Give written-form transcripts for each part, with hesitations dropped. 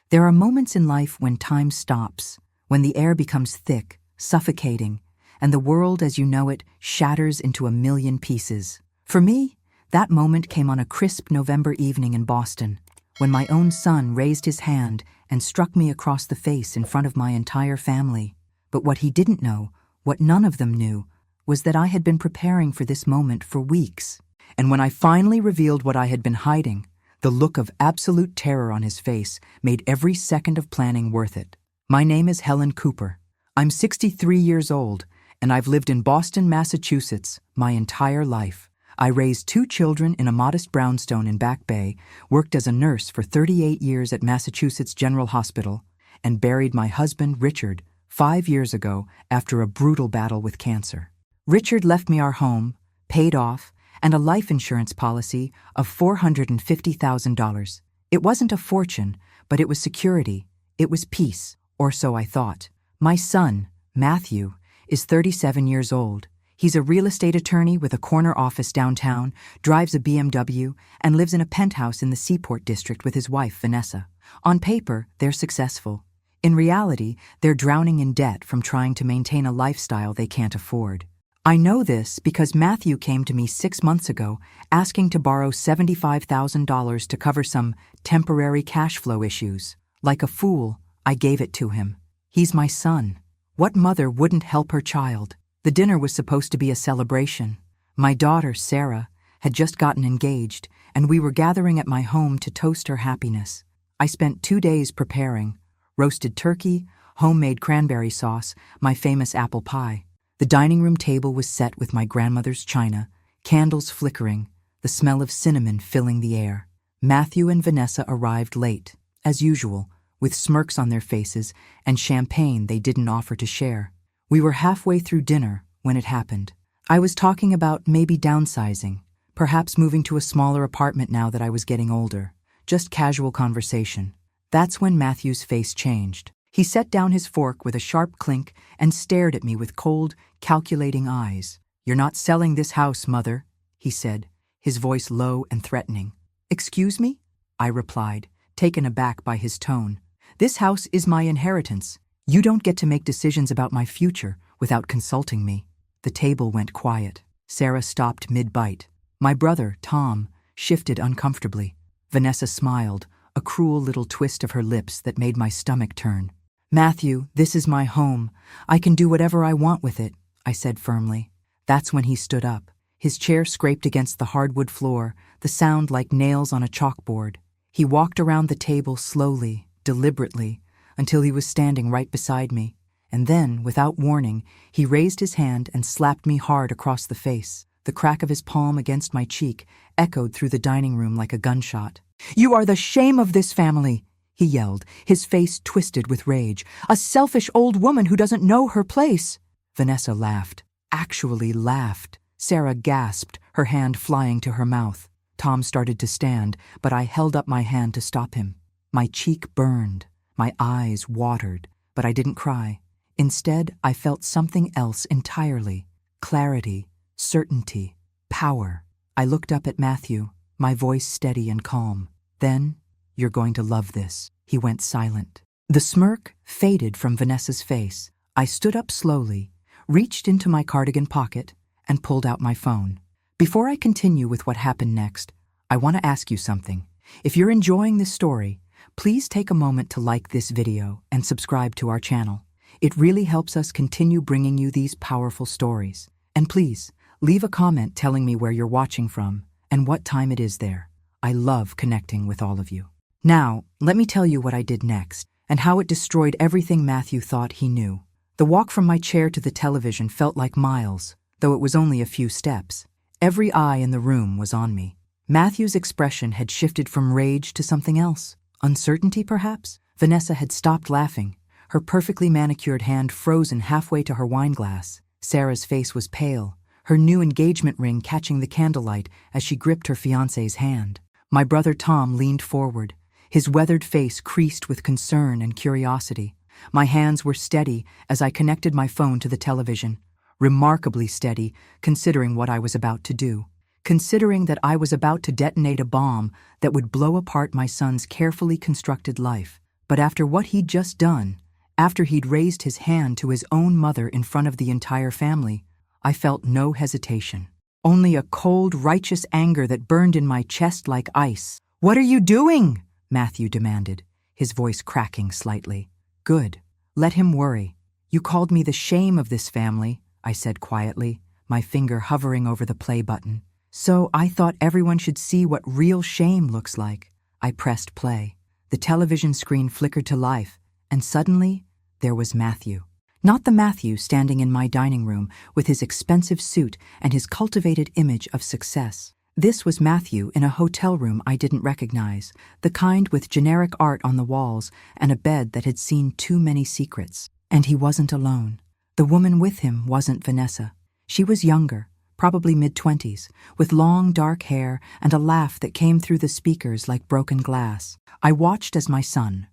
There are moments in life when time stops, when the air becomes thick, suffocating, and the world as you know it shatters into a million pieces. For me, that moment came on a crisp November evening in Boston, when my own son raised his hand and struck me across the face in front of my entire family. But what he didn't know, what none of them knew, was that I had been preparing for this moment for weeks. And when I finally revealed what I had been hiding, the look of absolute terror on his face made every second of planning worth it. My name is Helen Cooper. I'm 63 years old, and I've lived in Boston, Massachusetts, my entire life. I raised 2 children in a modest brownstone in Back Bay, worked as a nurse for 38 years at Massachusetts General Hospital, and buried my husband, Richard, 5 years ago after a brutal battle with cancer. Richard left me our home, paid off, and a life insurance policy of $450,000. It wasn't a fortune, but it was security. It was peace, or so I thought. My son, Matthew, is 37 years old. He's a real estate attorney with a corner office downtown, drives a BMW, and lives in a penthouse in the Seaport District with his wife, Vanessa. On paper, they're successful. In reality, they're drowning in debt from trying to maintain a lifestyle they can't afford. I know this because Matthew came to me 6 months ago asking to borrow $75,000 to cover some temporary cash flow issues. Like a fool, I gave it to him. He's my son. What mother wouldn't help her child? The dinner was supposed to be a celebration. My daughter, Sarah, had just gotten engaged, and we were gathering at my home to toast her happiness. I spent 2 days preparing: roasted turkey, homemade cranberry sauce, my famous apple pie. The dining room table was set with my grandmother's china, candles flickering, the smell of cinnamon filling the air. Matthew and Vanessa arrived late, as usual, with smirks on their faces and champagne they didn't offer to share. We were halfway through dinner when it happened. I was talking about maybe downsizing, perhaps moving to a smaller apartment now that I was getting older. Just casual conversation. That's when Matthew's face changed. He set down his fork with a sharp clink and stared at me with cold, calculating eyes. "You're not selling this house, Mother," he said, his voice low and threatening. "Excuse me?" I replied, taken aback by his tone. "This house is my inheritance. You don't get to make decisions about my future without consulting me." The table went quiet. Sarah stopped mid-bite. My brother, Tom, shifted uncomfortably. Vanessa smiled, a cruel little twist of her lips that made my stomach turn. "Matthew, this is my home. I can do whatever I want with it," I said firmly. That's when he stood up. His chair scraped against the hardwood floor, the sound like nails on a chalkboard. He walked around the table slowly, deliberately, until he was standing right beside me. And then, without warning, he raised his hand and slapped me hard across the face. The crack of his palm against my cheek echoed through the dining room like a gunshot. "You are the shame of this family," he yelled, his face twisted with rage. "A selfish old woman who doesn't know her place." Vanessa laughed. Actually laughed. Sarah gasped, her hand flying to her mouth. Tom started to stand, but I held up my hand to stop him. My cheek burned. My eyes watered, but I didn't cry. Instead, I felt something else entirely. Clarity, certainty, power. I looked up at Matthew, my voice steady and calm. "Then, you're going to love this." He went silent. The smirk faded from Vanessa's face. I stood up slowly, reached into my cardigan pocket, and pulled out my phone. Before I continue with what happened next, I want to ask you something. If you're enjoying this story, please take a moment to like this video and subscribe to our channel. It really helps us continue bringing you these powerful stories. And please, leave a comment telling me where you're watching from and what time it is there. I love connecting with all of you. Now, let me tell you what I did next and how it destroyed everything Matthew thought he knew. The walk from my chair to the television felt like miles, though it was only a few steps. Every eye in the room was on me. Matthew's expression had shifted from rage to something else. Uncertainty, perhaps? Vanessa had stopped laughing, her perfectly manicured hand frozen halfway to her wine glass. Sarah's face was pale, her new engagement ring catching the candlelight as she gripped her fiancé's hand. My brother Tom leaned forward, his weathered face creased with concern and curiosity. My hands were steady as I connected my phone to the television. Remarkably steady, considering what I was about to do. Considering that I was about to detonate a bomb that would blow apart my son's carefully constructed life. But after what he'd just done, after he'd raised his hand to his own mother in front of the entire family, I felt no hesitation. Only a cold, righteous anger that burned in my chest like ice. "What are you doing?" Matthew demanded, his voice cracking slightly. "Good. Let him worry. You called me the shame of this family," I said quietly, my finger hovering over the play button. "So I thought everyone should see what real shame looks like." I pressed play. The television screen flickered to life, and suddenly, there was Matthew. Not the Matthew standing in my dining room with his expensive suit and his cultivated image of success. This was Matthew in a hotel room I didn't recognize, the kind with generic art on the walls and a bed that had seen too many secrets. And he wasn't alone. The woman with him wasn't Vanessa. She was younger, probably mid-20s, with long dark hair and a laugh that came through the speakers like broken glass. I watched as my son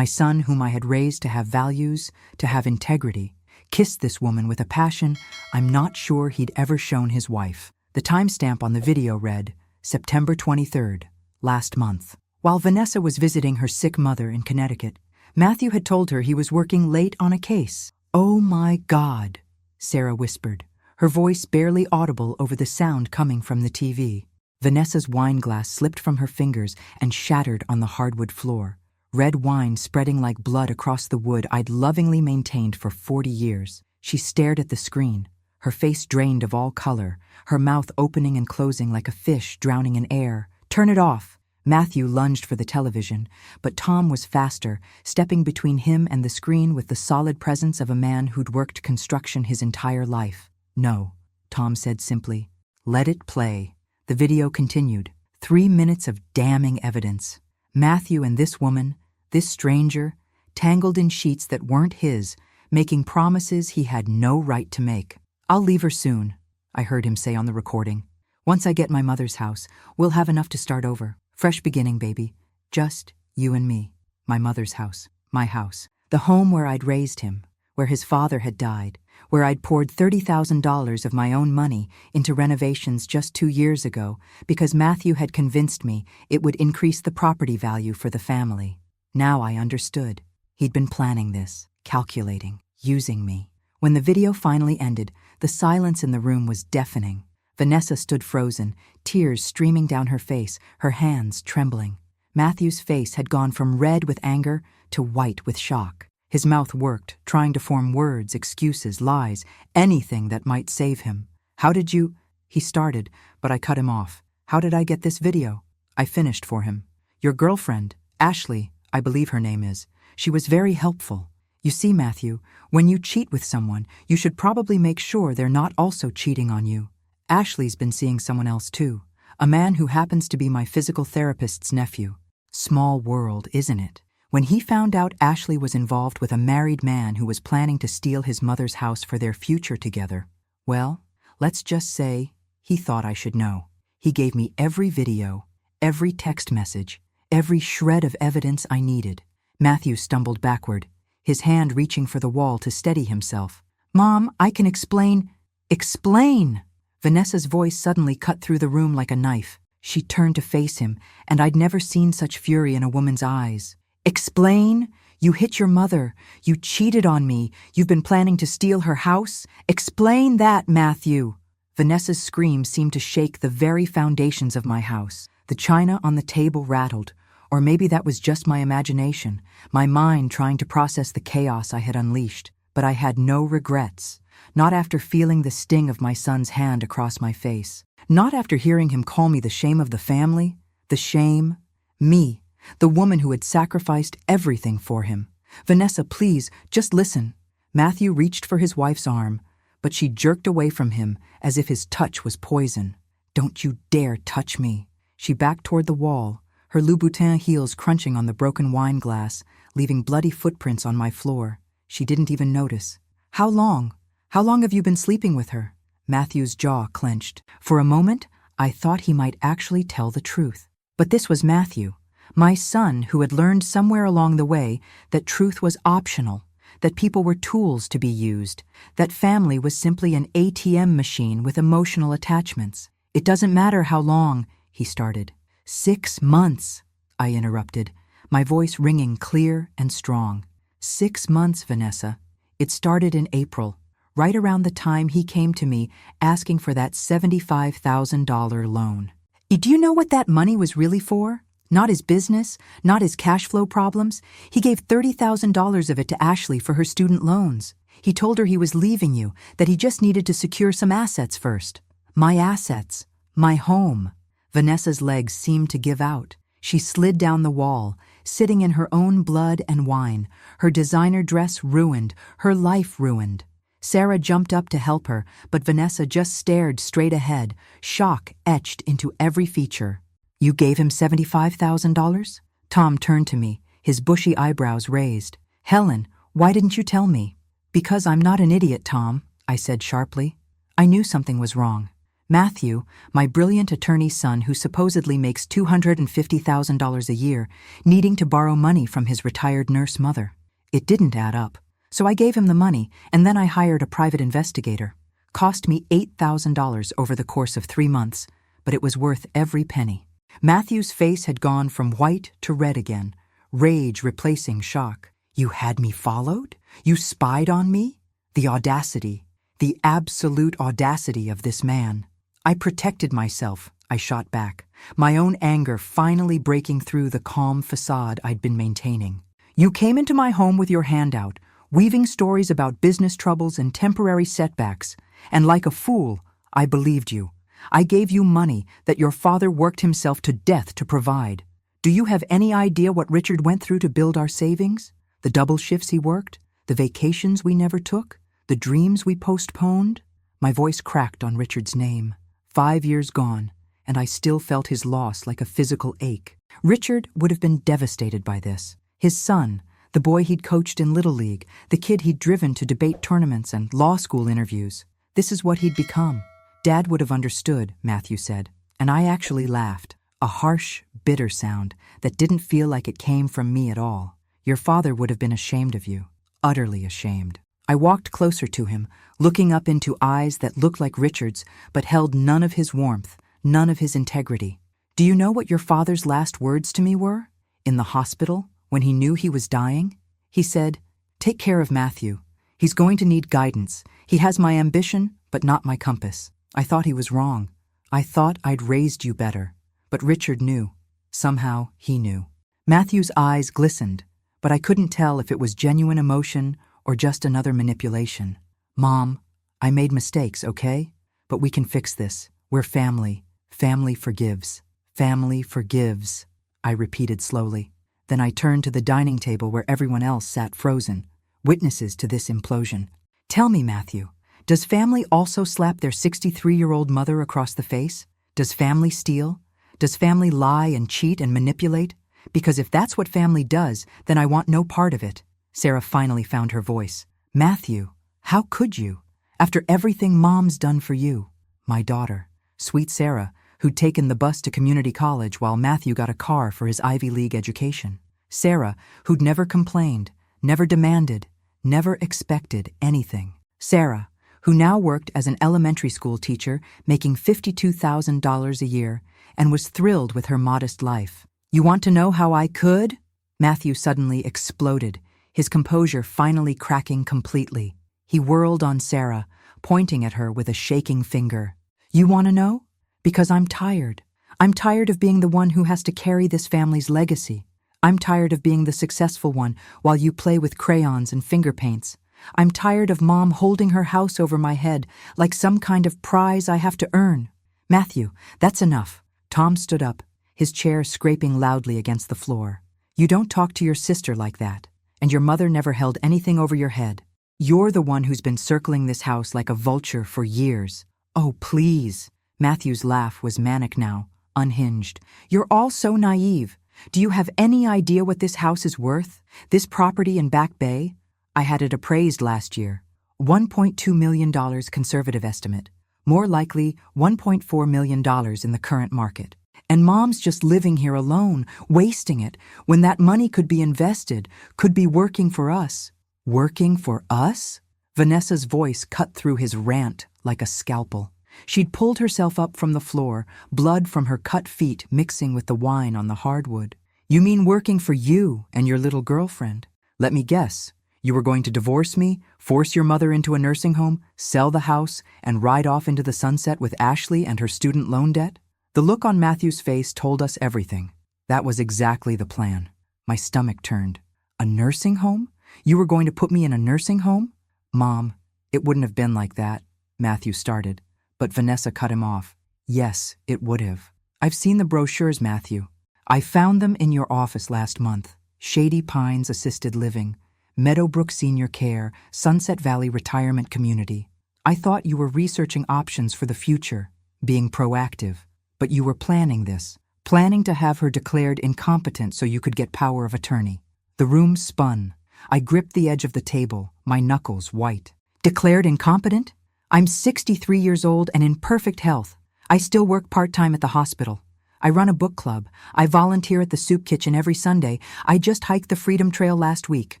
whom I had raised to have values, to have integrity, kissed this woman with a passion I'm not sure he'd ever shown his wife. The timestamp on the video read, September 23rd, last month. While Vanessa was visiting her sick mother in Connecticut, Matthew had told her he was working late on a case. "Oh my God," Sarah whispered, her voice barely audible over the sound coming from the TV. Vanessa's wine glass slipped from her fingers and shattered on the hardwood floor, red wine spreading like blood across the wood I'd lovingly maintained for 40 years. She stared at the screen, her face drained of all color, her mouth opening and closing like a fish drowning in air. "Turn it off." Matthew lunged for the television, but Tom was faster, stepping between him and the screen with the solid presence of a man who'd worked construction his entire life. "No," Tom said simply. "Let it play." The video continued. 3 minutes of damning evidence. Matthew and this woman, this stranger, tangled in sheets that weren't his, making promises he had no right to make. "I'll leave her soon," I heard him say on the recording. "Once I get my mother's house, we'll have enough to start over. Fresh beginning, baby. Just you and me. My mother's house. My house. The home where I'd raised him, where his father had died, where I'd poured $30,000 of my own money into renovations just 2 years ago because Matthew had convinced me it would increase the property value for the family. Now I understood. He'd been planning this, calculating, using me. When the video finally ended, the silence in the room was deafening. Vanessa stood frozen, tears streaming down her face, her hands trembling. Matthew's face had gone from red with anger to white with shock. His mouth worked, trying to form words, excuses, lies, anything that might save him. "How did you—" he started, but I cut him off. "How did I get this video?" I finished for him. "Your girlfriend, Ashley, I believe her name is. She was very helpful. You see, Matthew, when you cheat with someone, you should probably make sure they're not also cheating on you. Ashley's been seeing someone else too, a man who happens to be my physical therapist's nephew. Small world, isn't it? When he found out Ashley was involved with a married man who was planning to steal his mother's house for their future together, well, let's just say he thought I should know. He gave me every video, every text message, every shred of evidence I needed." Matthew stumbled backward, his hand reaching for the wall to steady himself. "Mom, I can explain." "Explain!" Vanessa's voice suddenly cut through the room like a knife. She turned to face him, and I'd never seen such fury in a woman's eyes. "Explain? You hit your mother. You cheated on me. You've been planning to steal her house? Explain that, Matthew!" Vanessa's scream seemed to shake the very foundations of my house. The china on the table rattled, or maybe that was just my imagination, my mind trying to process the chaos I had unleashed. But I had no regrets. Not after feeling the sting of my son's hand across my face. Not after hearing him call me the shame of the family. The shame. Me. The woman who had sacrificed everything for him. "Vanessa, please, just listen." Matthew reached for his wife's arm, but she jerked away from him as if his touch was poison. "Don't you dare touch me." She backed toward the wall, her Louboutin heels crunching on the broken wine glass, leaving bloody footprints on my floor. She didn't even notice. "How long? How long have you been sleeping with her?" Matthew's jaw clenched. For a moment, I thought he might actually tell the truth. But this was Matthew, my son who had learned somewhere along the way that truth was optional, that people were tools to be used, that family was simply an ATM machine with emotional attachments. "It doesn't matter how long," he started. "6 months," I interrupted, my voice ringing clear and strong. 6 months, Vanessa. It started in April, right around the time he came to me asking for that $75,000 loan. Do you know what that money was really for? Not his business, not his cash flow problems. He gave $30,000 of it to Ashley for her student loans. He told her he was leaving you, that he just needed to secure some assets first. My assets. My home. Vanessa's legs seemed to give out. She slid down the wall, sitting in her own blood and wine, her designer dress ruined, her life ruined. Sarah jumped up to help her, but Vanessa just stared straight ahead, shock etched into every feature. You gave him $75,000? Tom turned to me, his bushy eyebrows raised. Helen, why didn't you tell me? Because I'm not an idiot, Tom, I said sharply. I knew something was wrong. Matthew, my brilliant attorney's son who supposedly makes $250,000 a year, needing to borrow money from his retired nurse mother. It didn't add up. So I gave him the money, and then I hired a private investigator. Cost me $8,000 over the course of 3 months, but it was worth every penny. Matthew's face had gone from white to red again, rage replacing shock. You had me followed? You spied on me? The audacity, the absolute audacity of this man. I protected myself, I shot back, my own anger finally breaking through the calm facade I'd been maintaining. You came into my home with your hand out, weaving stories about business troubles and temporary setbacks, and like a fool, I believed you. I gave you money that your father worked himself to death to provide. Do you have any idea what Richard went through to build our savings? The double shifts he worked? The vacations we never took? The dreams we postponed? My voice cracked on Richard's name. 5 years gone, and I still felt his loss like a physical ache. Richard would have been devastated by this. His son, the boy he'd coached in Little League, the kid he'd driven to debate tournaments and law school interviews. This is what he'd become. Dad would have understood, Matthew said, and I actually laughed. A harsh, bitter sound that didn't feel like it came from me at all. Your father would have been ashamed of you, utterly ashamed. I walked closer to him, looking up into eyes that looked like Richard's, but held none of his warmth, none of his integrity. Do you know what your father's last words to me were? In the hospital, when he knew he was dying? He said, "Take care of Matthew. He's going to need guidance. He has my ambition, but not my compass." I thought he was wrong. I thought I'd raised you better. But Richard knew. Somehow, he knew. Matthew's eyes glistened, but I couldn't tell if it was genuine emotion or just another manipulation. Mom, I made mistakes, okay? But we can fix this. We're family. Family forgives. Family forgives, I repeated slowly. Then I turned to the dining table where everyone else sat frozen, witnesses to this implosion. Tell me, Matthew, does family also slap their 63-year-old mother across the face? Does family steal? Does family lie and cheat and manipulate? Because if that's what family does, then I want no part of it. Sarah finally found her voice. Matthew, how could you? After everything Mom's done for you. My daughter, sweet Sarah, who'd taken the bus to community college while Matthew got a car for his Ivy League education. Sarah, who'd never complained, never demanded, never expected anything. Sarah, who now worked as an elementary school teacher, making $52,000 a year, and was thrilled with her modest life. You want to know how I could? Matthew suddenly exploded, his composure finally cracking completely. He whirled on Sarah, pointing at her with a shaking finger. You want to know? Because I'm tired. I'm tired of being the one who has to carry this family's legacy. I'm tired of being the successful one while you play with crayons and finger paints. I'm tired of Mom holding her house over my head like some kind of prize I have to earn. Matthew, that's enough. Tom stood up, his chair scraping loudly against the floor. You don't talk to your sister like that, and your mother never held anything over your head. You're the one who's been circling this house like a vulture for years. Oh, please. Matthew's laugh was manic now, unhinged. You're all so naive. Do you have any idea what this house is worth? This property in Back Bay? I had it appraised last year. $1.2 million conservative estimate. More likely, $1.4 million in the current market. And Mom's just living here alone, wasting it, when that money could be invested, could be working for us. Working for us? Vanessa's voice cut through his rant like a scalpel. She'd pulled herself up from the floor, blood from her cut feet mixing with the wine on the hardwood. You mean working for you and your little girlfriend? Let me guess. You were going to divorce me, force your mother into a nursing home, sell the house, and ride off into the sunset with Ashley and her student loan debt? The look on Matthew's face told us everything. That was exactly the plan. My stomach turned. A nursing home? You were going to put me in a nursing home? Mom, it wouldn't have been like that, Matthew started, but Vanessa cut him off. Yes, it would have. I've seen the brochures, Matthew. I found them in your office last month. Shady Pines Assisted Living, Meadowbrook Senior Care, Sunset Valley Retirement Community. I thought you were researching options for the future, being proactive, but you were planning this, planning to have her declared incompetent so you could get power of attorney. The room spun. I gripped the edge of the table, my knuckles white. Declared incompetent? I'm 63 years old and in perfect health. I still work part-time at the hospital. I run a book club. I volunteer at the soup kitchen every Sunday. I just hiked the Freedom Trail last week.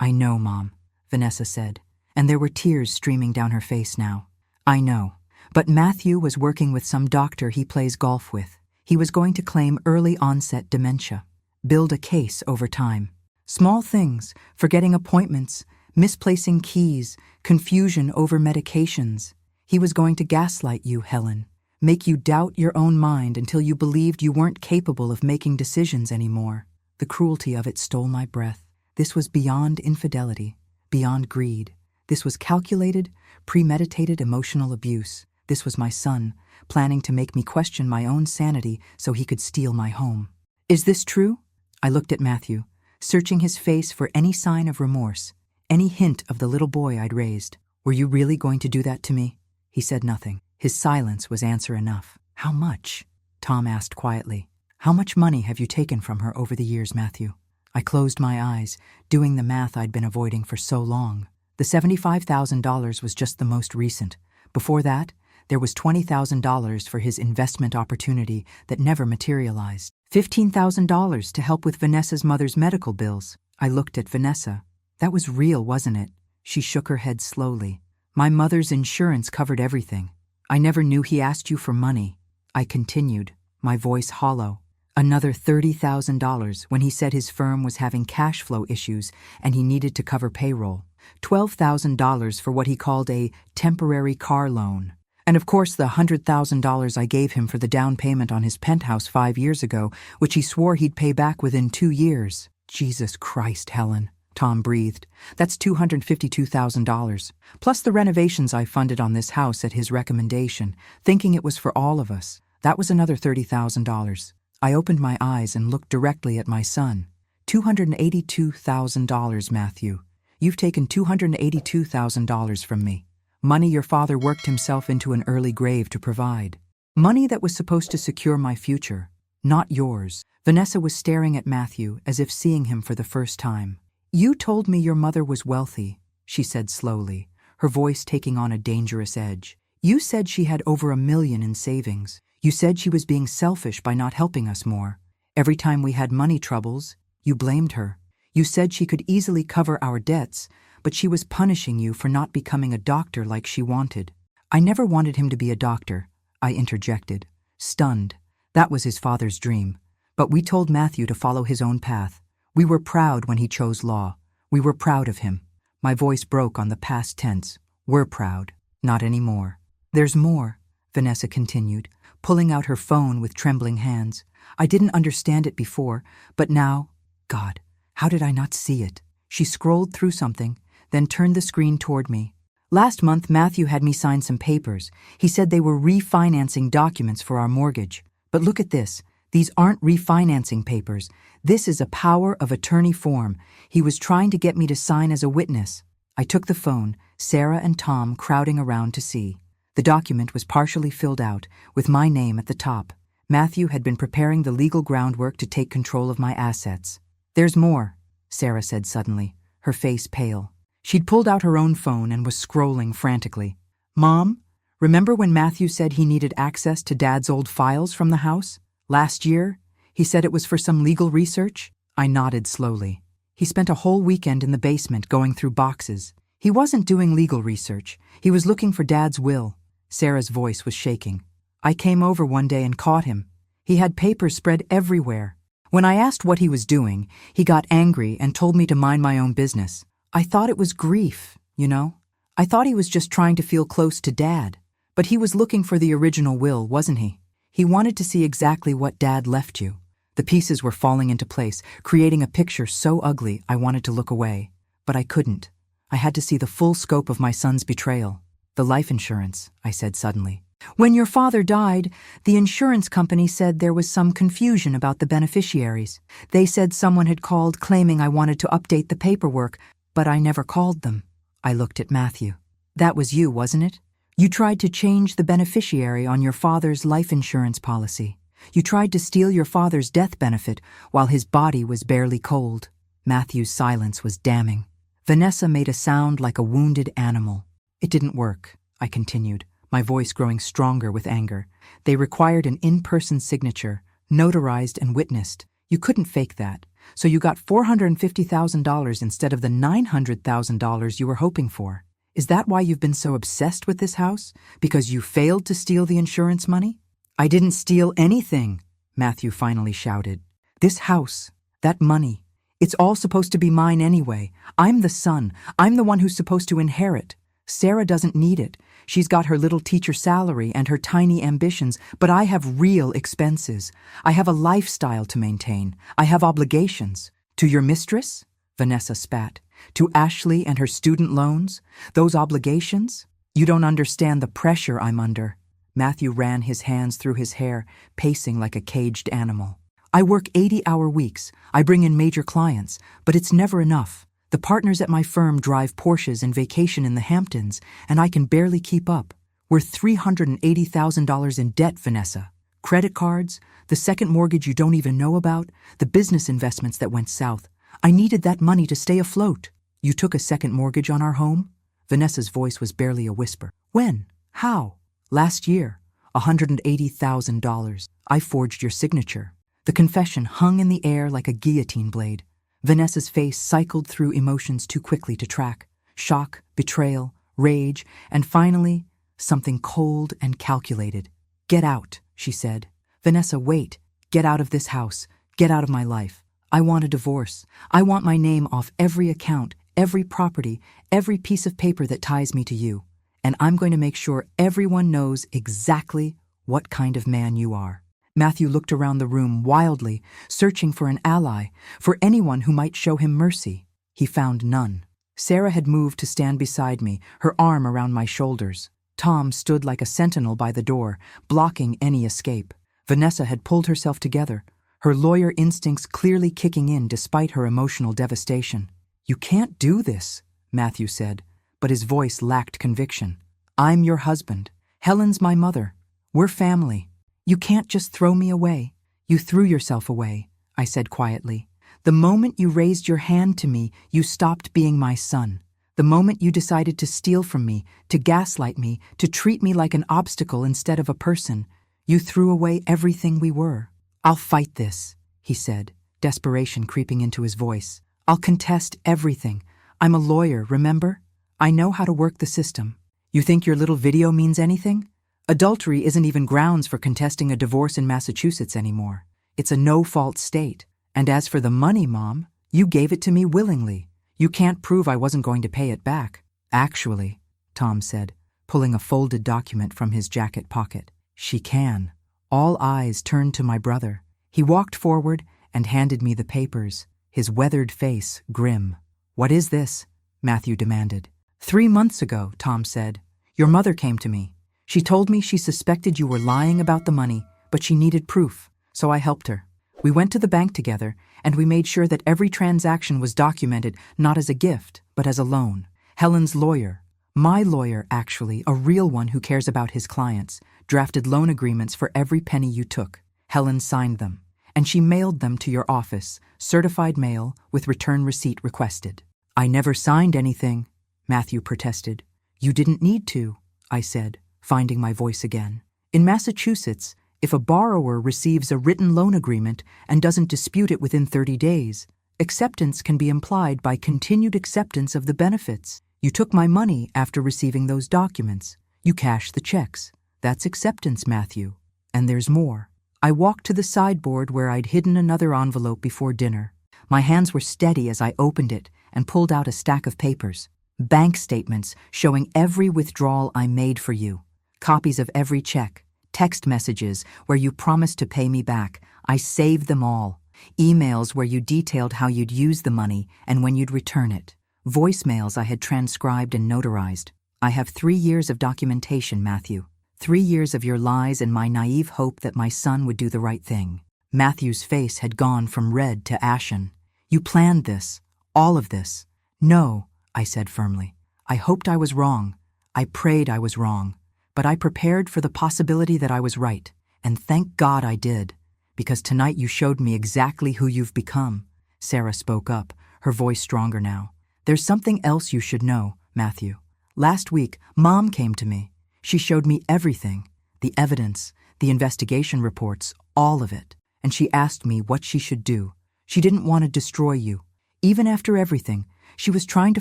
I know, Mom, Vanessa said, and there were tears streaming down her face now. I know, but Matthew was working with some doctor he plays golf with. He was going to claim early onset dementia, build a case over time. Small things, forgetting appointments, misplacing keys, confusion over medications. He was going to gaslight you, Helen, make you doubt your own mind until you believed you weren't capable of making decisions anymore. The cruelty of it stole my breath. This was beyond infidelity, beyond greed. This was calculated, premeditated emotional abuse. This was my son, planning to make me question my own sanity so he could steal my home. Is this true? I looked at Matthew, searching his face for any sign of remorse, any hint of the little boy I'd raised. Were you really going to do that to me? He said nothing. His silence was answer enough. How much? Tom asked quietly. How much money have you taken from her over the years, Matthew? I closed my eyes, doing the math I'd been avoiding for so long. The $75,000 was just the most recent. Before that, there was $20,000 for his investment opportunity that never materialized. $15,000 to help with Vanessa's mother's medical bills. I looked at Vanessa. That was real, wasn't it? She shook her head slowly. My mother's insurance covered everything. I never knew he asked you for money. I continued, my voice hollow. Another $30,000 when he said his firm was having cash flow issues and he needed to cover payroll. $12,000 for what he called a temporary car loan. And of course the $100,000 I gave him for the down payment on his penthouse 5 years ago, which he swore he'd pay back within 2 years. Jesus Christ, Helen, Tom breathed. That's $252,000. Plus the renovations I funded on this house at his recommendation, thinking it was for all of us. That was another $30,000. I opened my eyes and looked directly at my son. $282,000, Matthew. You've taken $282,000 from me. Money your father worked himself into an early grave to provide. Money that was supposed to secure my future, not yours. Vanessa was staring at Matthew as if seeing him for the first time. You told me your mother was wealthy, she said slowly, her voice taking on a dangerous edge. You said she had over $1 million in savings. You said she was being selfish by not helping us more. Every time we had money troubles, you blamed her. You said she could easily cover our debts, but she was punishing you for not becoming a doctor like she wanted. I never wanted him to be a doctor, I interjected, stunned. That was his father's dream. But we told Matthew to follow his own path. We were proud when he chose law. We were proud of him. My voice broke on the past tense. We're proud. Not anymore. There's more, Vanessa continued, pulling out her phone with trembling hands. I didn't understand it before, but now, God, how did I not see it? She scrolled through something, then turned the screen toward me. Last month, Matthew had me sign some papers. He said they were refinancing documents for our mortgage. But look at this. These aren't refinancing papers. This is a power of attorney form. He was trying to get me to sign as a witness. I took the phone, Sarah and Tom crowding around to see. The document was partially filled out, with my name at the top. Matthew had been preparing the legal groundwork to take control of my assets. There's more, Sarah said suddenly, her face pale. She'd pulled out her own phone and was scrolling frantically. Mom, remember when Matthew said he needed access to Dad's old files from the house? Last year, he said it was for some legal research? I nodded slowly. He spent a whole weekend in the basement going through boxes. He wasn't doing legal research. He was looking for Dad's will. Sarah's voice was shaking. I came over one day and caught him. He had papers spread everywhere. When I asked what he was doing, he got angry and told me to mind my own business. I thought it was grief, you know? I thought he was just trying to feel close to Dad. But he was looking for the original will, wasn't he? He wanted to see exactly what Dad left you. The pieces were falling into place, creating a picture so ugly I wanted to look away. But I couldn't. I had to see the full scope of my son's betrayal. The life insurance, I said suddenly. When your father died, the insurance company said there was some confusion about the beneficiaries. They said someone had called claiming I wanted to update the paperwork, but I never called them. I looked at Matthew. That was you, wasn't it? You tried to change the beneficiary on your father's life insurance policy. You tried to steal your father's death benefit while his body was barely cold. Matthew's silence was damning. Vanessa made a sound like a wounded animal. It didn't work, I continued, my voice growing stronger with anger. They required an in-person signature, notarized and witnessed. You couldn't fake that, so you got $450,000 instead of the $900,000 you were hoping for. Is that why you've been so obsessed with this house? Because you failed to steal the insurance money? I didn't steal anything, Matthew finally shouted. This house, that money, it's all supposed to be mine anyway. I'm the son. I'm the one who's supposed to inherit. Sarah doesn't need it. She's got her little teacher salary and her tiny ambitions, but I have real expenses. I have a lifestyle to maintain. I have obligations. To your mistress? Vanessa spat. To Ashley and her student loans? Those obligations? You don't understand the pressure I'm under. Matthew ran his hands through his hair, pacing like a caged animal. I work 80-hour weeks. I bring in major clients, but it's never enough. The partners at my firm drive Porsches and vacation in the Hamptons, and I can barely keep up. We're $380,000 in debt, Vanessa. Credit cards, the second mortgage you don't even know about, the business investments that went south. I needed that money to stay afloat. You took a second mortgage on our home? Vanessa's voice was barely a whisper. When? How? Last year. $180,000. I forged your signature. The confession hung in the air like a guillotine blade. Vanessa's face cycled through emotions too quickly to track. Shock, betrayal, rage, and finally, something cold and calculated. Get out, she said. Vanessa, wait. Get out of this house. Get out of my life. I want a divorce. I want my name off every account, every property, every piece of paper that ties me to you. And I'm going to make sure everyone knows exactly what kind of man you are. Matthew looked around the room wildly, searching for an ally, for anyone who might show him mercy. He found none. Sarah had moved to stand beside me, her arm around my shoulders. Tom stood like a sentinel by the door, blocking any escape. Vanessa had pulled herself together, her lawyer instincts clearly kicking in despite her emotional devastation. You can't do this, Matthew said, but his voice lacked conviction. I'm your husband. Helen's my mother. We're family. You can't just throw me away. You threw yourself away, I said quietly. The moment you raised your hand to me, you stopped being my son. The moment you decided to steal from me, to gaslight me, to treat me like an obstacle instead of a person, you threw away everything we were. I'll fight this, he said, desperation creeping into his voice. I'll contest everything. I'm a lawyer, remember? I know how to work the system. You think your little video means anything? Adultery isn't even grounds for contesting a divorce in Massachusetts anymore. It's a no-fault state. And as for the money, Mom, you gave it to me willingly. You can't prove I wasn't going to pay it back. Actually, Tom said, pulling a folded document from his jacket pocket. She can. All eyes turned to my brother. He walked forward and handed me the papers, his weathered face grim. What is this? Matthew demanded. 3 months ago, Tom said, your mother came to me. She told me she suspected you were lying about the money, but she needed proof, so I helped her. We went to the bank together, and we made sure that every transaction was documented not as a gift, but as a loan. Helen's lawyer, my lawyer actually, a real one who cares about his clients, drafted loan agreements for every penny you took. Helen signed them, and she mailed them to your office, certified mail with return receipt requested. I never signed anything, Matthew protested. You didn't need to, I said, finding my voice again. In Massachusetts, if a borrower receives a written loan agreement and doesn't dispute it within 30 days, acceptance can be implied by continued acceptance of the benefits. You took my money after receiving those documents. You cashed the checks. That's acceptance, Matthew. And there's more. I walked to the sideboard where I'd hidden another envelope before dinner. My hands were steady as I opened it and pulled out a stack of papers. Bank statements showing every withdrawal I made for you. Copies of every check. Text messages where you promised to pay me back. I saved them all. Emails where you detailed how you'd use the money and when you'd return it. Voicemails I had transcribed and notarized. I have 3 years of documentation, Matthew. 3 years of your lies and my naive hope that my son would do the right thing. Matthew's face had gone from red to ashen. You planned this. All of this. No, I said firmly. I hoped I was wrong. I prayed I was wrong. But I prepared for the possibility that I was right. And thank God I did. Because tonight you showed me exactly who you've become. Sarah spoke up, her voice stronger now. There's something else you should know, Matthew. Last week, Mom came to me. She showed me everything. The evidence, the investigation reports, all of it. And she asked me what she should do. She didn't want to destroy you. Even after everything, she was trying to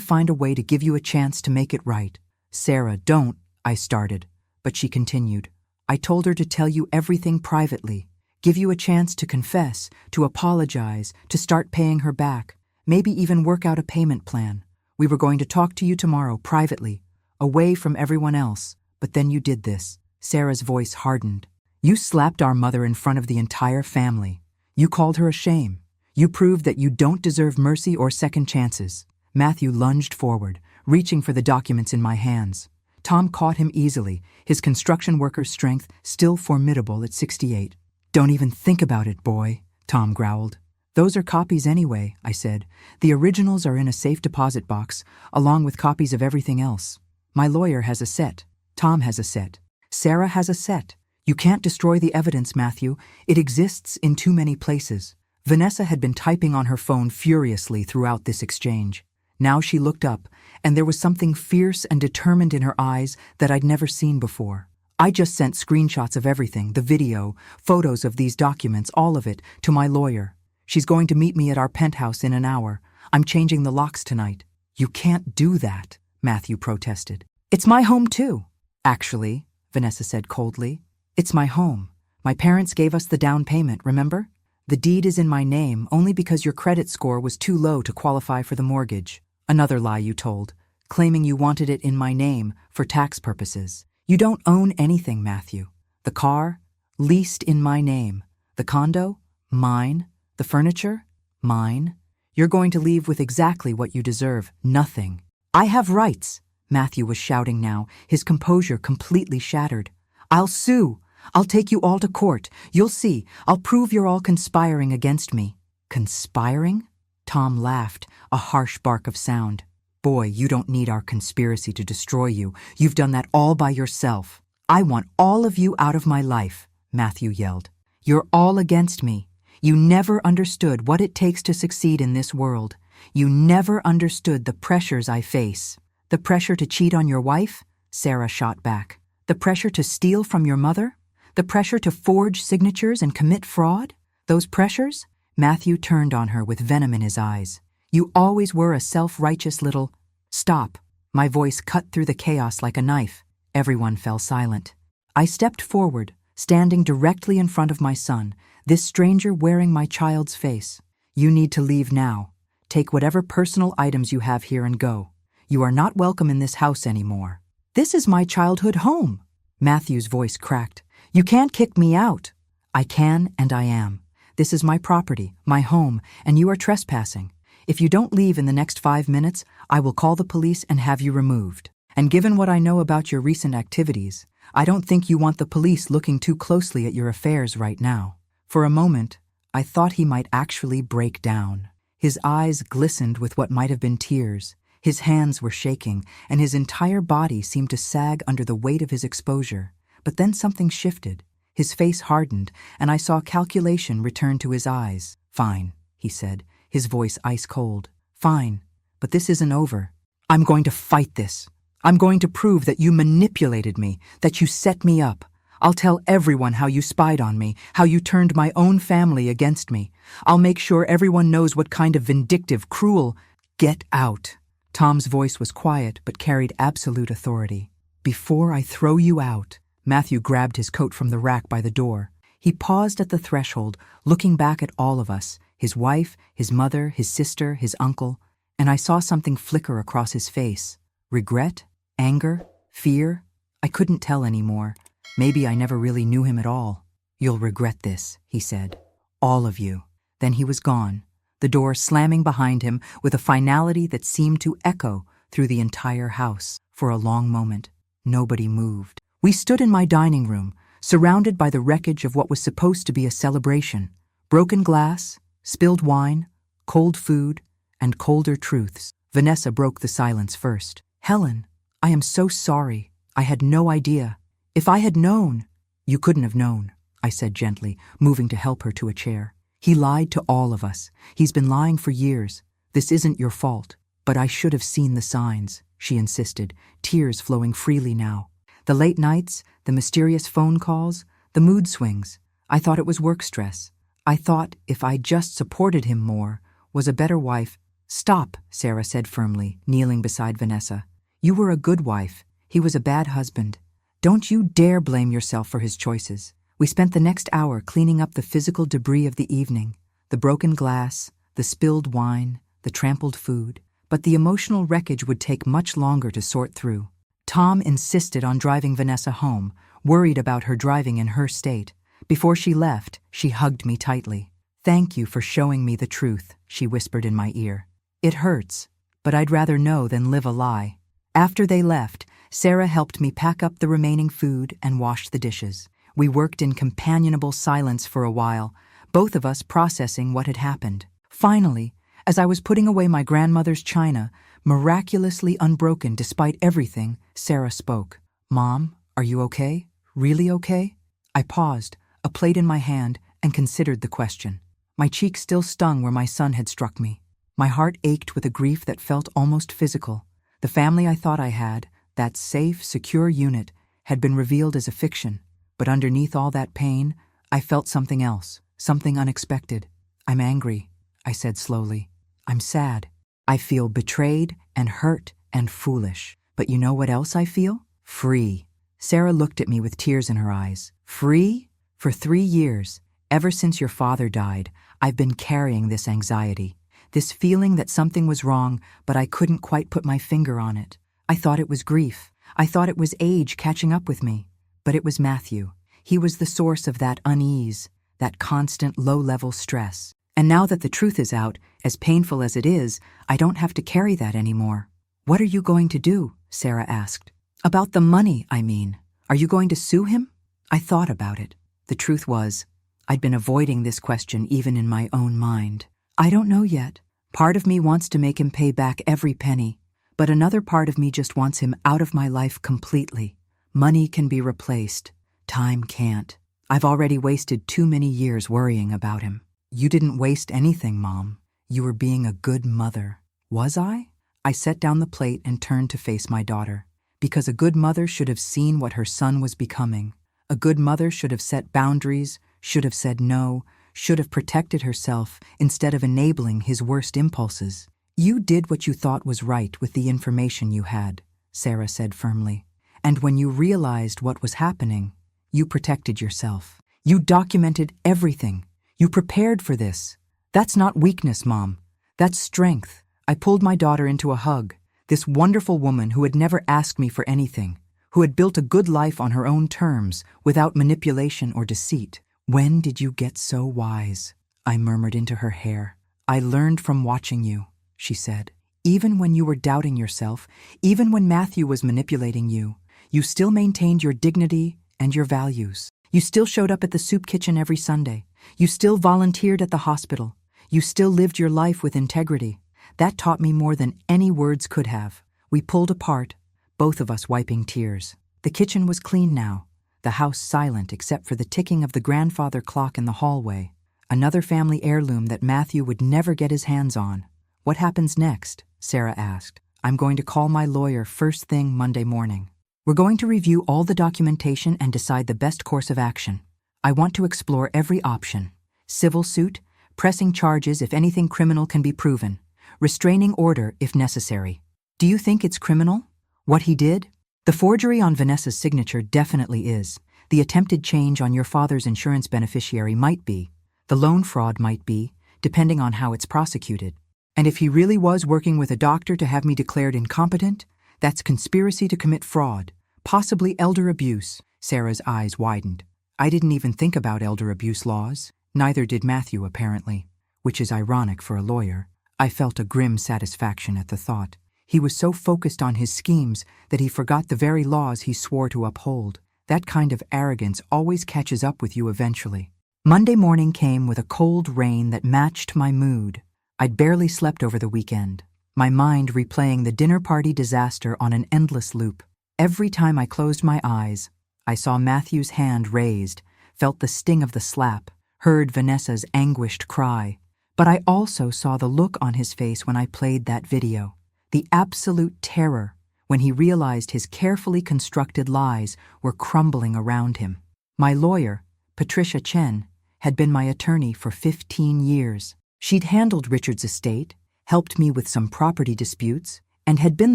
find a way to give you a chance to make it right. Sarah, don't, I started. But she continued. I told her to tell you everything privately. Give you a chance to confess, to apologize, to start paying her back. Maybe even work out a payment plan. We were going to talk to you tomorrow, privately, away from everyone else. But then you did this. Sarah's voice hardened. You slapped our mother in front of the entire family. You called her a shame. You proved that you don't deserve mercy or second chances. Matthew lunged forward, reaching for the documents in my hands. Tom caught him easily, his construction worker's strength still formidable at 68. Don't even think about it, boy, Tom growled. Those are copies anyway, I said. The originals are in a safe deposit box, along with copies of everything else. My lawyer has a set. Tom has a set. Sarah has a set. You can't destroy the evidence, Matthew. It exists in too many places. Vanessa had been typing on her phone furiously throughout this exchange. Now she looked up, and there was something fierce and determined in her eyes that I'd never seen before. I just sent screenshots of everything, the video, photos of these documents, all of it, to my lawyer. She's going to meet me at our penthouse in an hour. I'm changing the locks tonight. You can't do that, Matthew protested. It's my home too. Actually, Vanessa said coldly, it's my home. My parents gave us the down payment, remember? The deed is in my name only because your credit score was too low to qualify for the mortgage. Another lie you told, claiming you wanted it in my name for tax purposes. You don't own anything, Matthew. The car, leased in my name. The condo, mine. The furniture, mine. You're going to leave with exactly what you deserve, nothing. I have rights, Matthew was shouting now, his composure completely shattered. I'll sue. I'll take you all to court. You'll see. I'll prove you're all conspiring against me. Conspiring? Tom laughed, a harsh bark of sound. Boy, you don't need our conspiracy to destroy you. You've done that all by yourself. I want all of you out of my life, Matthew yelled. You're all against me. You never understood what it takes to succeed in this world. You never understood the pressures I face. The pressure to cheat on your wife? Sarah shot back. The pressure to steal from your mother? The pressure to forge signatures and commit fraud? Those pressures? Matthew turned on her with venom in his eyes. You always were a self-righteous little... Stop. My voice cut through the chaos like a knife. Everyone fell silent. I stepped forward, standing directly in front of my son, this stranger wearing my child's face. You need to leave now. Take whatever personal items you have here and go. You are not welcome in this house anymore. This is my childhood home. Matthew's voice cracked. You can't kick me out. I can and I am. This is my property, my home, and you are trespassing. If you don't leave in the next 5 minutes, I will call the police and have you removed. And given what I know about your recent activities, I don't think you want the police looking too closely at your affairs right now. For a moment, I thought he might actually break down. His eyes glistened with what might have been tears. His hands were shaking, and his entire body seemed to sag under the weight of his exposure. But then something shifted. His face hardened, and I saw calculation return to his eyes. Fine, he said, his voice ice cold. Fine, but this isn't over. I'm going to fight this. I'm going to prove that you manipulated me, that you set me up. I'll tell everyone how you spied on me, how you turned my own family against me. I'll make sure everyone knows what kind of vindictive, cruel... Get out. Tom's voice was quiet but carried absolute authority. Before I throw you out... Matthew grabbed his coat from the rack by the door. He paused at the threshold, looking back at all of us, his wife, his mother, his sister, his uncle, and I saw something flicker across his face. Regret? Anger? Fear? I couldn't tell anymore. Maybe I never really knew him at all. "You'll regret this," he said. "All of you." Then he was gone, the door slamming behind him with a finality that seemed to echo through the entire house. For a long moment, nobody moved. We stood in my dining room, surrounded by the wreckage of what was supposed to be a celebration. Broken glass, spilled wine, cold food, and colder truths. Vanessa broke the silence first. "Helen, I am so sorry. I had no idea. If I had known—" "You couldn't have known," I said gently, moving to help her to a chair. "He lied to all of us. He's been lying for years. This isn't your fault." "But I should have seen the signs," she insisted, tears flowing freely now. "The late nights, the mysterious phone calls, the mood swings. I thought it was work stress. I thought if I just supported him more, was a better wife." "Stop," Sarah said firmly, kneeling beside Vanessa. "You were a good wife. He was a bad husband. Don't you dare blame yourself for his choices." We spent the next hour cleaning up the physical debris of the evening, the broken glass, the spilled wine, the trampled food. But the emotional wreckage would take much longer to sort through. Tom insisted on driving Vanessa home, worried about her driving in her state. Before she left, she hugged me tightly. "Thank you for showing me the truth," she whispered in my ear. "It hurts, but I'd rather know than live a lie." After they left, Sarah helped me pack up the remaining food and wash the dishes. We worked in companionable silence for a while, both of us processing what had happened. Finally, as I was putting away my grandmother's china, miraculously unbroken despite everything, Sarah spoke. "Mom, are you okay? Really okay?" I paused, a plate in my hand, and considered the question. My cheek still stung where my son had struck me. My heart ached with a grief that felt almost physical. The family I thought I had, that safe, secure unit, had been revealed as a fiction. But underneath all that pain, I felt something else, something unexpected. "I'm angry," I said slowly. "I'm sad. I feel betrayed and hurt and foolish. But you know what else I feel? Free." Sarah looked at me with tears in her eyes. "Free? For 3 years, ever since your father died, I've been carrying this anxiety, this feeling that something was wrong, but I couldn't quite put my finger on it. I thought it was grief. I thought it was age catching up with me. But it was Matthew. He was the source of that unease, that constant low-level stress. And now that the truth is out, as painful as it is, I don't have to carry that anymore." "What are you going to do?" Sarah asked. "About the money, I mean. Are you going to sue him?" I thought about it. The truth was, I'd been avoiding this question even in my own mind. I don't know yet. Part of me wants to make him pay back every penny, but another part of me just wants him out of my life completely. Money can be replaced. Time can't. I've already wasted too many years worrying about him. "You didn't waste anything, Mom. You were being a good mother." "Was I?" I set down the plate and turned to face my daughter. Because a good mother should have seen what her son was becoming. A good mother should have set boundaries, should have said no, should have protected herself instead of enabling his worst impulses. "You did what you thought was right with the information you had," Sarah said firmly. "And when you realized what was happening, you protected yourself. You documented everything. You prepared for this. That's not weakness, Mom. That's strength." I pulled my daughter into a hug. This wonderful woman who had never asked me for anything, who had built a good life on her own terms, without manipulation or deceit. "When did you get so wise?" I murmured into her hair. "I learned from watching you," she said. "Even when you were doubting yourself, even when Matthew was manipulating you, you still maintained your dignity and your values. You still showed up at the soup kitchen every Sunday. You still volunteered at the hospital. You still lived your life with integrity. That taught me more than any words could have." We pulled apart, both of us wiping tears. The kitchen was clean now, the house silent except for the ticking of the grandfather clock in the hallway, another family heirloom that Matthew would never get his hands on. "What happens next?" Sarah asked. "I'm going to call my lawyer first thing Monday morning. We're going to review all the documentation and decide the best course of action. I want to explore every option. Civil suit, pressing charges if anything criminal can be proven, restraining order if necessary." "Do you think it's criminal? What he did?" "The forgery on Vanessa's signature definitely is. The attempted change on your father's insurance beneficiary might be. The loan fraud might be, depending on how it's prosecuted. And if he really was working with a doctor to have me declared incompetent, that's conspiracy to commit fraud, possibly elder abuse. Sarah's eyes widened. I didn't even think about elder abuse laws. Neither did Matthew, apparently, which is ironic for a lawyer. I felt a grim satisfaction at the thought. He was so focused on his schemes that he forgot the very laws he swore to uphold. That kind of arrogance always catches up with you eventually. Monday morning came with a cold rain that matched my mood. I'd barely slept over the weekend, my mind replaying the dinner party disaster on an endless loop. Every time I closed my eyes, I saw Matthew's hand raised, felt the sting of the slap, heard Vanessa's anguished cry. But I also saw the look on his face when I played that video, the absolute terror when he realized his carefully constructed lies were crumbling around him. My lawyer, Patricia Chen, had been my attorney for 15 years. She'd handled Richard's estate, helped me with some property disputes, and had been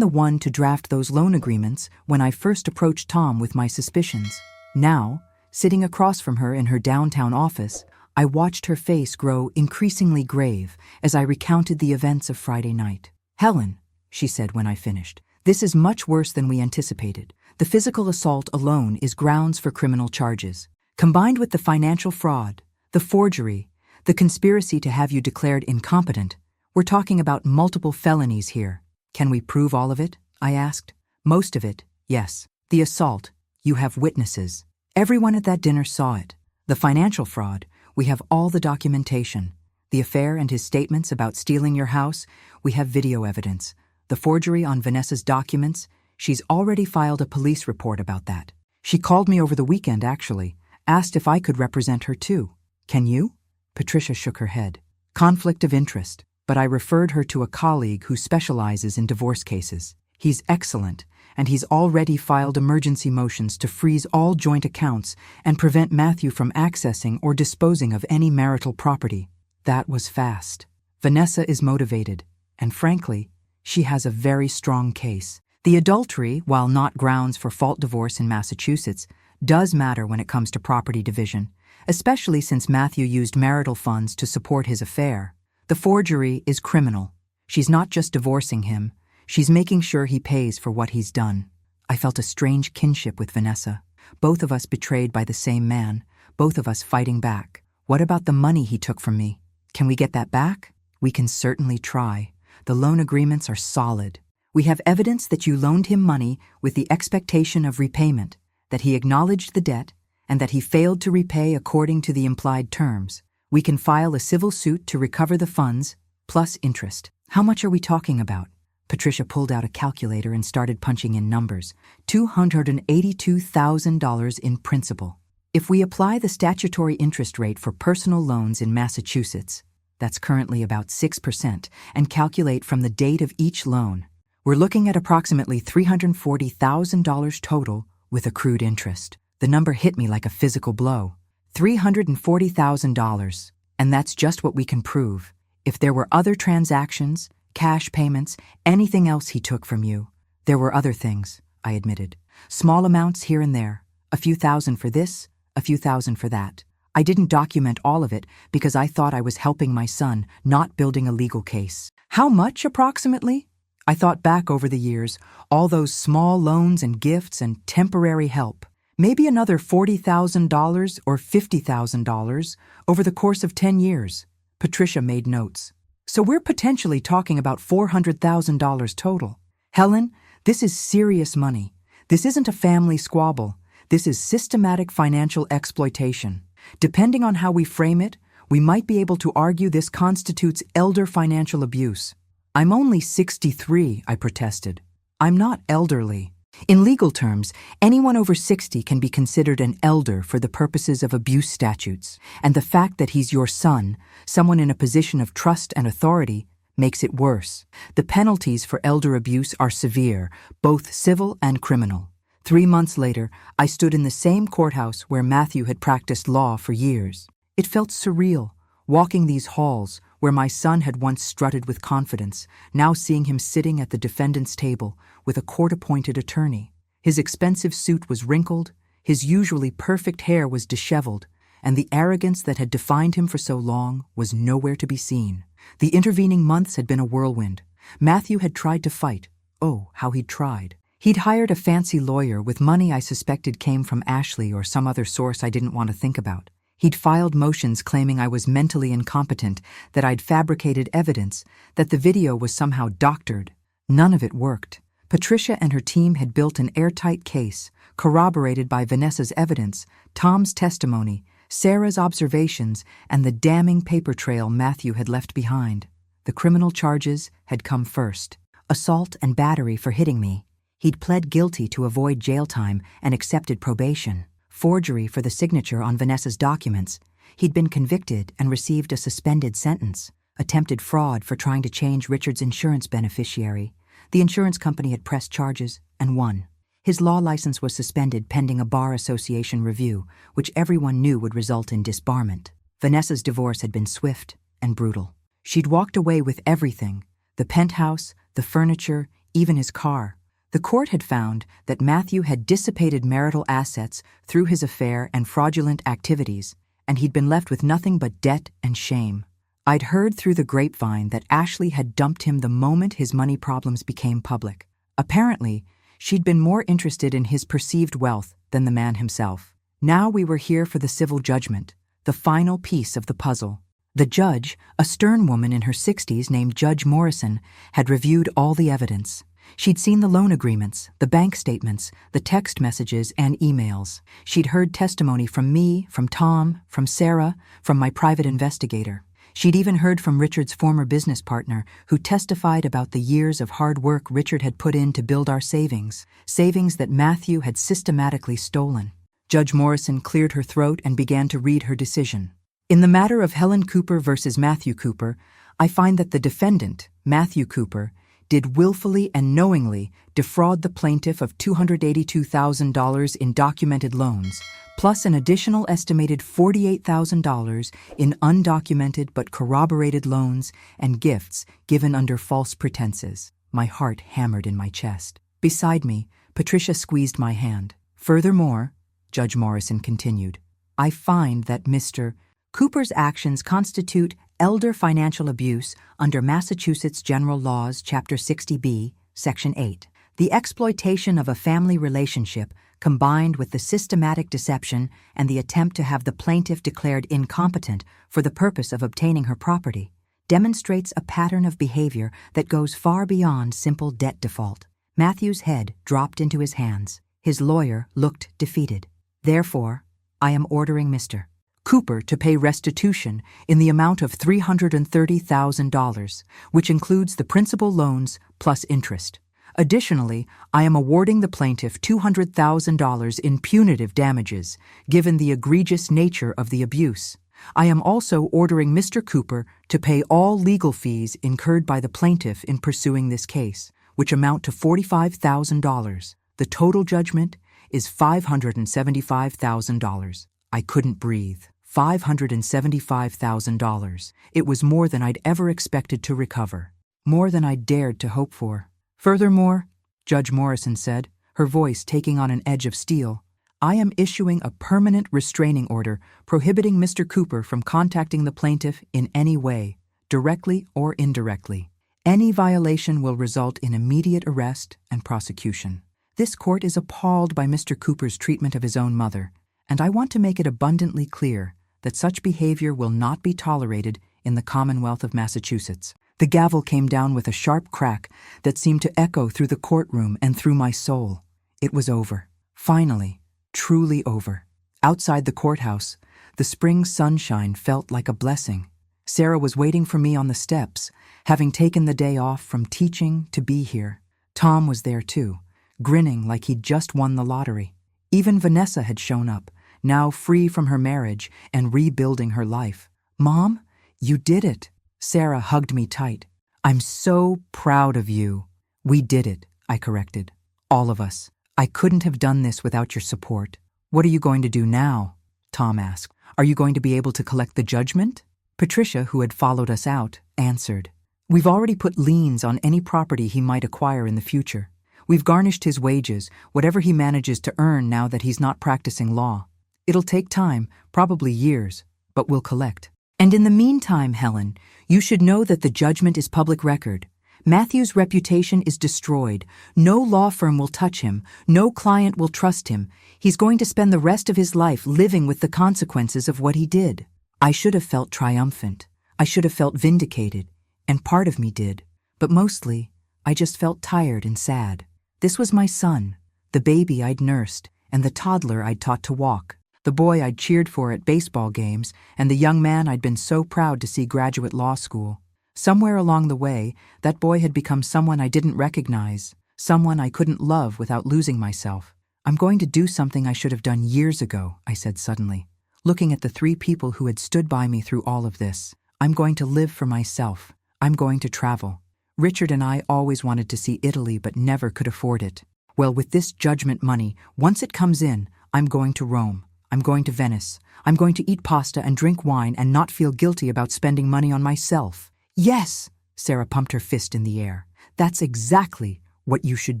the one to draft those loan agreements when I first approached Tom with my suspicions. Now, sitting across from her in her downtown office, I watched her face grow increasingly grave as I recounted the events of Friday night. "Helen," she said when I finished, "this is much worse than we anticipated. The physical assault alone is grounds for criminal charges. Combined with the financial fraud, the forgery, the conspiracy to have you declared incompetent, we're talking about multiple felonies here." "Can we prove all of it?" I asked. "Most of it, yes. The assault, you have witnesses. Everyone at that dinner saw it. The financial fraud, we have all the documentation. The affair and his statements about stealing your house, we have video evidence. The forgery on Vanessa's documents, she's already filed a police report about that. She called me over the weekend, actually, asked if I could represent her too. Can you?" Patricia shook her head. "Conflict of interest. But I referred her to a colleague who specializes in divorce cases. He's excellent, and he's already filed emergency motions to freeze all joint accounts and prevent Matthew from accessing or disposing of any marital property." That was fast. Vanessa is motivated, and frankly, she has a very strong case. The adultery, while not grounds for fault divorce in Massachusetts, does matter when it comes to property division, especially since Matthew used marital funds to support his affair. The forgery is criminal. She's not just divorcing him, she's making sure he pays for what he's done. I felt a strange kinship with Vanessa. Both of us betrayed by the same man, both of us fighting back. What about the money he took from me? Can we get that back? We can certainly try. The loan agreements are solid. We have evidence that you loaned him money with the expectation of repayment, that he acknowledged the debt, and that he failed to repay according to the implied terms. We can file a civil suit to recover the funds, plus interest. How much are we talking about? Patricia pulled out a calculator and started punching in numbers. $282,000 in principal. If we apply the statutory interest rate for personal loans in Massachusetts, that's currently about 6%, and calculate from the date of each loan, we're looking at approximately $340,000 total with accrued interest. The number hit me like a physical blow. $340,000, and that's just what we can prove. If there were other transactions, cash payments, anything else he took from you, there were other things, I admitted. Small amounts here and there, a few thousand for this, a few thousand for that. I didn't document all of it because I thought I was helping my son, not building a legal case. How much approximately? I thought back over the years, all those small loans and gifts and temporary help. Maybe another $40,000 or $50,000 over the course of 10 years. Patricia made notes. So we're potentially talking about $400,000 total. Helen, this is serious money. This isn't a family squabble. This is systematic financial exploitation. Depending on how we frame it, we might be able to argue this constitutes elder financial abuse. "I'm only 63, I protested. "I'm not elderly. In legal terms, anyone over 60 can be considered an elder for the purposes of abuse statutes, and the fact that he's your son, someone in a position of trust and authority, makes it worse. The penalties for elder abuse are severe, both civil and criminal. 3 months later, I stood in the same courthouse where Matthew had practiced law for years. It felt surreal, walking these halls where my son had once strutted with confidence, now seeing him sitting at the defendant's table with a court-appointed attorney. His expensive suit was wrinkled, His usually perfect hair was disheveled, and the arrogance that had defined him for so long was nowhere to be seen. The intervening months had been a whirlwind. Matthew had tried to fight. Oh, how he'd tried. He'd hired a fancy lawyer with money I suspected came from Ashley or some other source I didn't want to think about. He'd filed motions claiming I was mentally incompetent, that I'd fabricated evidence, that the video was somehow doctored. None of it worked. Patricia and her team had built an airtight case, corroborated by Vanessa's evidence, Tom's testimony, Sarah's observations, and the damning paper trail Matthew had left behind. The criminal charges had come first. Assault and battery for hitting me. He'd pled guilty to avoid jail time and accepted probation. Forgery for the signature on Vanessa's documents. He'd been convicted and received a suspended sentence. Attempted fraud for trying to change Richard's insurance beneficiary. The insurance company had pressed charges and won. His law license was suspended pending a Bar Association review, which everyone knew would result in disbarment. Vanessa's divorce had been swift and brutal. She'd walked away with everything, the penthouse, the furniture, even his car. The court had found that Matthew had dissipated marital assets through his affair and fraudulent activities, and he'd been left with nothing but debt and shame. I'd heard through the grapevine that Ashley had dumped him the moment his money problems became public. Apparently, she'd been more interested in his perceived wealth than the man himself. Now we were here for the civil judgment, the final piece of the puzzle. The judge, a stern woman in her 60s named Judge Morrison, had reviewed all the evidence. She'd seen the loan agreements, the bank statements, the text messages, and emails. She'd heard testimony from me, from Tom, from Sarah, from my private investigator. She'd even heard from Richard's former business partner, who testified about the years of hard work Richard had put in to build our savings that Matthew had systematically stolen. Judge Morrison cleared her throat and began to read her decision. In the matter of Helen Cooper versus Matthew Cooper, I find that the defendant, Matthew Cooper, did willfully and knowingly defraud the plaintiff of $282,000 in documented loans, plus an additional estimated $48,000 in undocumented but corroborated loans and gifts given under false pretenses. My heart hammered in my chest. Beside me, Patricia squeezed my hand. Furthermore, Judge Morrison continued, I find that Mr. Cooper's actions constitute elder financial abuse under Massachusetts General Laws, Chapter 60B, Section 8. The exploitation of a family relationship, combined with the systematic deception and the attempt to have the plaintiff declared incompetent for the purpose of obtaining her property, demonstrates a pattern of behavior that goes far beyond simple debt default. Matthew's head dropped into his hands. His lawyer looked defeated. Therefore, I am ordering Mr. Cooper to pay restitution in the amount of $330,000, which includes the principal loans plus interest. Additionally, I am awarding the plaintiff $200,000 in punitive damages, given the egregious nature of the abuse. I am also ordering Mr. Cooper to pay all legal fees incurred by the plaintiff in pursuing this case, which amount to $45,000. The total judgment is $575,000. I couldn't breathe. $575,000. It was more than I'd ever expected to recover, more than I'd dared to hope for. Furthermore, Judge Morrison said, her voice taking on an edge of steel, I am issuing a permanent restraining order prohibiting Mr. Cooper from contacting the plaintiff in any way, directly or indirectly. Any violation will result in immediate arrest and prosecution. This court is appalled by Mr. Cooper's treatment of his own mother, and I want to make it abundantly clear that such behavior will not be tolerated in the Commonwealth of Massachusetts. The gavel came down with a sharp crack that seemed to echo through the courtroom and through my soul. It was over. Finally, truly over. Outside the courthouse, the spring sunshine felt like a blessing. Sarah was waiting for me on the steps, having taken the day off from teaching to be here. Tom was there too, grinning like he'd just won the lottery. Even Vanessa had shown up, now free from her marriage and rebuilding her life. Mom, you did it. Sarah hugged me tight. I'm so proud of you. We did it, I corrected. All of us. I couldn't have done this without your support. What are you going to do now? Tom asked. Are you going to be able to collect the judgment? Patricia, who had followed us out, answered. We've already put liens on any property he might acquire in the future. We've garnished his wages, whatever he manages to earn now that he's not practicing law. It'll take time, probably years, but we'll collect. And in the meantime, Helen, you should know that the judgment is public record. Matthew's reputation is destroyed. No law firm will touch him. No client will trust him. He's going to spend the rest of his life living with the consequences of what he did. I should have felt triumphant. I should have felt vindicated. And part of me did. But mostly, I just felt tired and sad. This was my son, the baby I'd nursed, and the toddler I'd taught to walk, the boy I'd cheered for at baseball games, and the young man I'd been so proud to see graduate law school. Somewhere along the way, that boy had become someone I didn't recognize, someone I couldn't love without losing myself. I'm going to do something I should have done years ago, I said suddenly, looking at the three people who had stood by me through all of this. I'm going to live for myself. I'm going to travel. Richard and I always wanted to see Italy but never could afford it. Well, with this judgment money, once it comes in, I'm going to Rome. I'm going to Venice. I'm going to eat pasta and drink wine and not feel guilty about spending money on myself. Yes, Sarah pumped her fist in the air. That's exactly what you should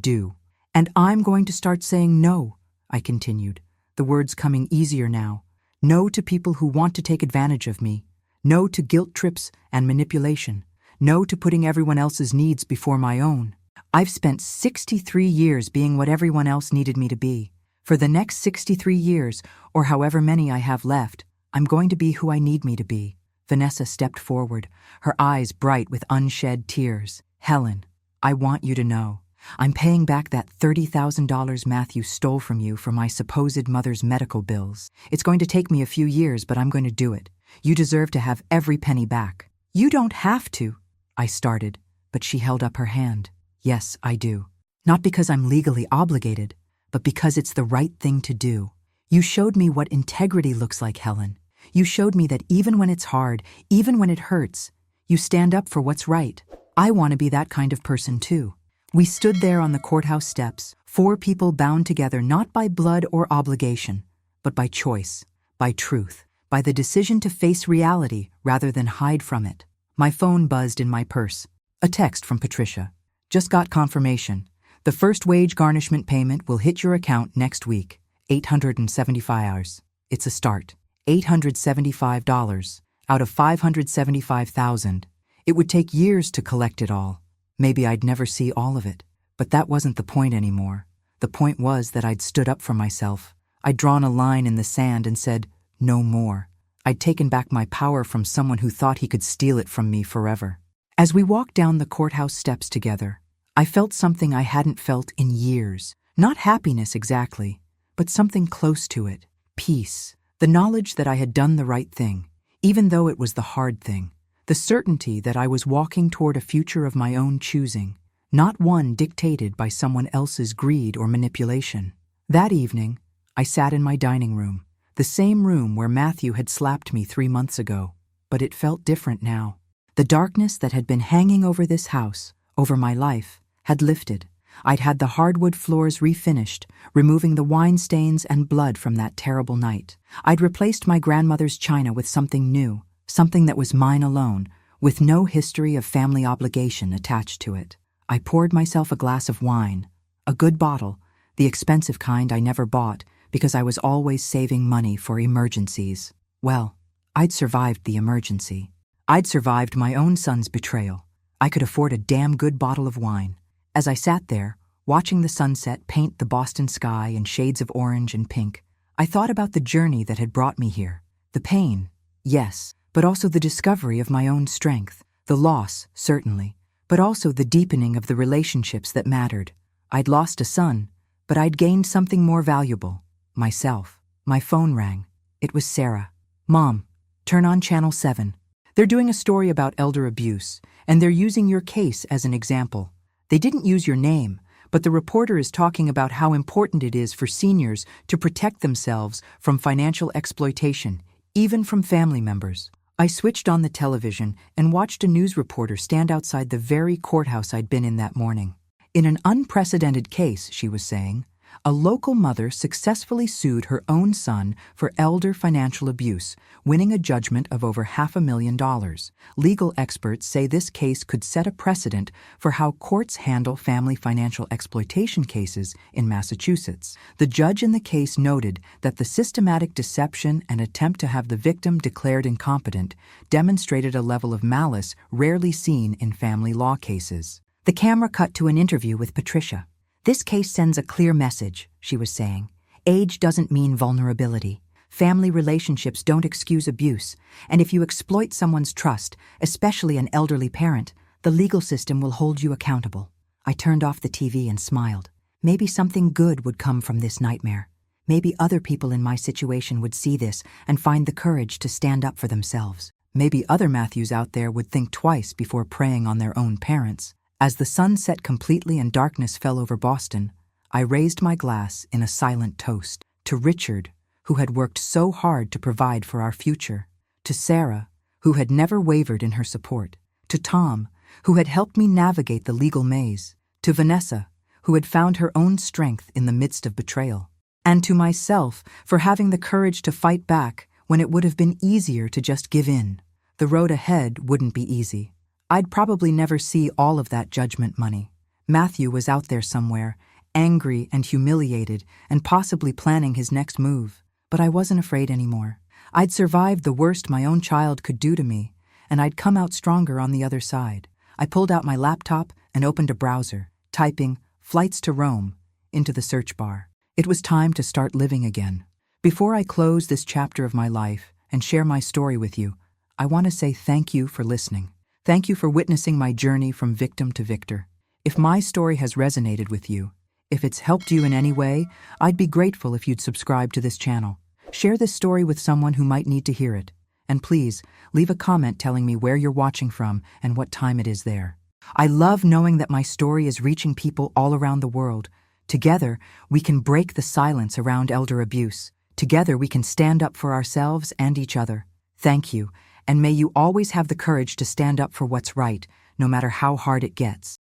do. And I'm going to start saying no, I continued, the words coming easier now. No to people who want to take advantage of me. No to guilt trips and manipulation. No to putting everyone else's needs before my own. I've spent 63 years being what everyone else needed me to be. For the next 63 years, or however many I have left, I'm going to be who I need me to be. Vanessa stepped forward, her eyes bright with unshed tears. Helen, I want you to know. I'm paying back that $30,000 Matthew stole from you for my supposed mother's medical bills. It's going to take me a few years, but I'm going to do it. You deserve to have every penny back. You don't have to, I started, but she held up her hand. Yes, I do. Not because I'm legally obligated, but because it's the right thing to do. You showed me what integrity looks like, Helen. You showed me that even when it's hard, even when it hurts, you stand up for what's right. I want to be that kind of person too. We stood there on the courthouse steps, four people bound together not by blood or obligation, but by choice, by truth, by the decision to face reality rather than hide from it. My phone buzzed in my purse. A text from Patricia. Just got confirmation. The first wage garnishment payment will hit your account next week. 875 hours. It's a start. $875 out of $575,000. It would take years to collect it all. Maybe I'd never see all of it. But that wasn't the point anymore. The point was that I'd stood up for myself. I'd drawn a line in the sand and said, no more. I'd taken back my power from someone who thought he could steal it from me forever. As we walked down the courthouse steps together, I felt something I hadn't felt in years. Not happiness exactly, but something close to it. Peace. The knowledge that I had done the right thing, even though it was the hard thing. The certainty that I was walking toward a future of my own choosing, not one dictated by someone else's greed or manipulation. That evening, I sat in my dining room, the same room where Matthew had slapped me 3 months ago, but it felt different now. The darkness that had been hanging over this house, over my life, had lifted. I'd had the hardwood floors refinished, removing the wine stains and blood from that terrible night. I'd replaced my grandmother's china with something new, something that was mine alone, with no history of family obligation attached to it. I poured myself a glass of wine, a good bottle, the expensive kind I never bought because I was always saving money for emergencies. Well, I'd survived the emergency. I'd survived my own son's betrayal. I could afford a damn good bottle of wine. As I sat there, watching the sunset paint the Boston sky in shades of orange and pink, I thought about the journey that had brought me here. The pain, yes, but also the discovery of my own strength. The loss, certainly, but also the deepening of the relationships that mattered. I'd lost a son, but I'd gained something more valuable. Myself. My phone rang. It was Sarah. Mom, turn on Channel 7. They're doing a story about elder abuse, and they're using your case as an example. They didn't use your name, but the reporter is talking about how important it is for seniors to protect themselves from financial exploitation, even from family members. I switched on the television and watched a news reporter stand outside the very courthouse I'd been in that morning. In an unprecedented case, she was saying, A local mother successfully sued her own son for elder financial abuse, winning a judgment of over $500,000. Legal experts say this case could set a precedent for how courts handle family financial exploitation cases in Massachusetts. The judge in the case noted that the systematic deception and attempt to have the victim declared incompetent demonstrated a level of malice rarely seen in family law cases. The camera cut to an interview with Patricia. "This case sends a clear message," she was saying. "Age doesn't mean vulnerability. Family relationships don't excuse abuse, and if you exploit someone's trust, especially an elderly parent, the legal system will hold you accountable." I turned off the TV and smiled. Maybe something good would come from this nightmare. Maybe other people in my situation would see this and find the courage to stand up for themselves. Maybe other Matthews out there would think twice before preying on their own parents. As the sun set completely and darkness fell over Boston, I raised my glass in a silent toast to Richard, who had worked so hard to provide for our future, to Sarah, who had never wavered in her support, to Tom, who had helped me navigate the legal maze, to Vanessa, who had found her own strength in the midst of betrayal, and to myself for having the courage to fight back when it would have been easier to just give in. The road ahead wouldn't be easy. I'd probably never see all of that judgment money. Matthew was out there somewhere, angry and humiliated and possibly planning his next move. But I wasn't afraid anymore. I'd survived the worst my own child could do to me, and I'd come out stronger on the other side. I pulled out my laptop and opened a browser, typing "Flights to Rome" into the search bar. It was time to start living again. Before I close this chapter of my life and share my story with you, I want to say thank you for listening. Thank you for witnessing my journey from victim to victor. If my story has resonated with you, if it's helped you in any way, I'd be grateful if you'd subscribe to this channel. Share this story with someone who might need to hear it. And please, leave a comment telling me where you're watching from and what time it is there. I love knowing that my story is reaching people all around the world. Together, we can break the silence around elder abuse. Together, we can stand up for ourselves and each other. Thank you. And may you always have the courage to stand up for what's right, no matter how hard it gets.